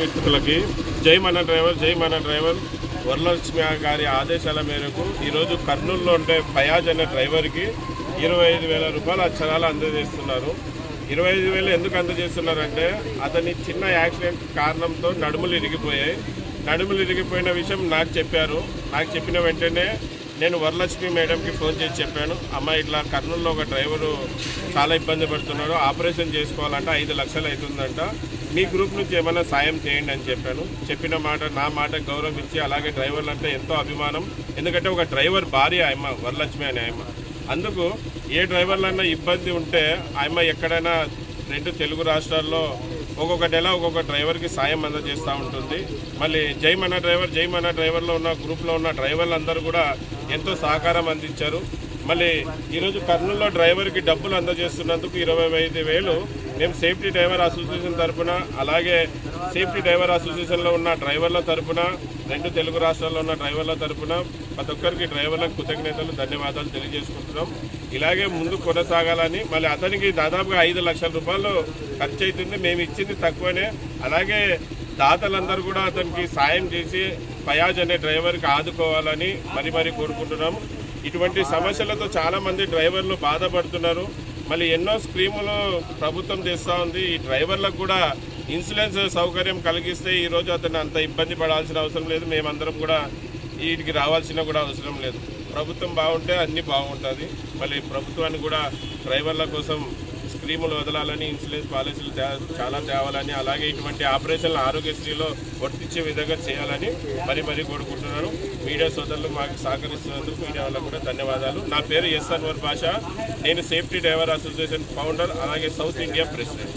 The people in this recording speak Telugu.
మిత్రులకి జై మన డ్రైవర్ వరలక్ష్మి గారి ఆదేశాల మేరకు ఈరోజు కర్నూలులో ఉండే ఫయాజ్ అనే డ్రైవర్కి 25,000 రూపాయల అక్షరాలు అందజేస్తున్నారు. 25,000 ఎందుకు అందజేస్తున్నారంటే అతని చిన్న యాక్సిడెంట్ కారణంతో నడుములు ఇరిగిపోయిన విషయం నాకు చెప్పారు. నాకు చెప్పిన వెంటనే నేను వరలక్ష్మి మేడంకి ఫోన్ చేసి చెప్పాను, అమ్మ ఇట్లా కర్నూలులో ఒక డ్రైవరు చాలా ఇబ్బంది పడుతున్నాడు, ఆపరేషన్ చేసుకోవాలంటే 5 లక్షలు అవుతుందంట, మీ గ్రూప్ నుంచి ఏమైనా సాయం చేయండి అని చెప్పాను. చెప్పిన మాట నా మాట గౌరవం ఇచ్చి, అలాగే డ్రైవర్లు అంటే ఎంతో అభిమానం, ఎందుకంటే ఒక డ్రైవర్ భార్య ఆయమ్మ వరలక్ష్మి అనే ఆయమ్మ. అందుకు ఏ డ్రైవర్లన్నా ఇబ్బంది ఉంటే ఆయమ్మ ఎక్కడైనా 2 తెలుగు రాష్ట్రాల్లో ఒక్కొక్క నెల ఒక్కొక్క డ్రైవర్కి సాయం అందజేస్తూ ఉంటుంది. మళ్ళీ జై మన డ్రైవర్లో ఉన్న గ్రూప్లో ఉన్న డ్రైవర్లందరూ కూడా ఎంతో సహకారం అందించారు. మళ్ళీ ఈరోజు కర్నూలులో డ్రైవర్కి డబ్బులు అందజేస్తున్నందుకు 25,000 మేము సేఫ్టీ డ్రైవర్ అసోసియేషన్ తరఫున, అలాగే సేఫ్టీ డ్రైవర్ అసోసియేషన్లో ఉన్న డ్రైవర్ల తరఫున, 2 తెలుగు రాష్ట్రాల్లో ఉన్న డ్రైవర్ల తరఫున ప్రతి ఒక్కరికి డ్రైవర్లకు కృతజ్ఞతలు, ధన్యవాదాలు తెలియజేసుకుంటున్నాం. ఇలాగే ముందు కొనసాగాలని. మళ్ళీ అతనికి దాదాపుగా 5 లక్షల రూపాయలు ఖర్చు అవుతుంది, మేము ఇచ్చింది తక్కువనే. అలాగే దాతలందరూ కూడా అతనికి సాయం చేసి ఫయాజ్ అనే డ్రైవర్కి ఆదుకోవాలని మరీ కోరుకుంటున్నాము. ఇటువంటి సమస్యలతో చాలామంది డ్రైవర్లు బాధపడుతున్నారు. మళ్ళీ ఎన్నో స్కీములు ప్రభుత్వం చేస్తూ ఉంది. ఈ డ్రైవర్లకు కూడా ఇన్సూరెన్స్ సౌకర్యం కలిగిస్తే ఈరోజు అతను అంత ఇబ్బంది పడాల్సిన అవసరం లేదు, మేమందరం కూడా వీటికి రావాల్సిన కూడా అవసరం లేదు. ప్రభుత్వం బాగుంటే అన్నీ బాగుంటుంది. మళ్ళీ ప్రభుత్వాన్ని కూడా డ్రైవర్ల కోసం స్కీములు వదలాలని, ఇన్సూరెన్స్ పాలసీలు చాలా తేవాలని, అలాగే ఇటువంటి ఆపరేషన్లు ఆరోగ్యశ్రీలో వర్తించే విధంగా చేయాలని మరీ కోరుకుంటున్నాను. మీడియా సోదరులు మాకు సహకరిస్తున్నందుకు మీడియా వాళ్ళకు కూడా ధన్యవాదాలు. నా పేరు ఎస్ అన్వర్ బాషా, నేను సేఫ్టీ డ్రైవర్ అసోసియేషన్ ఫౌండర్, అలాగే సౌత్ ఇండియా ప్రెసిడెంట్.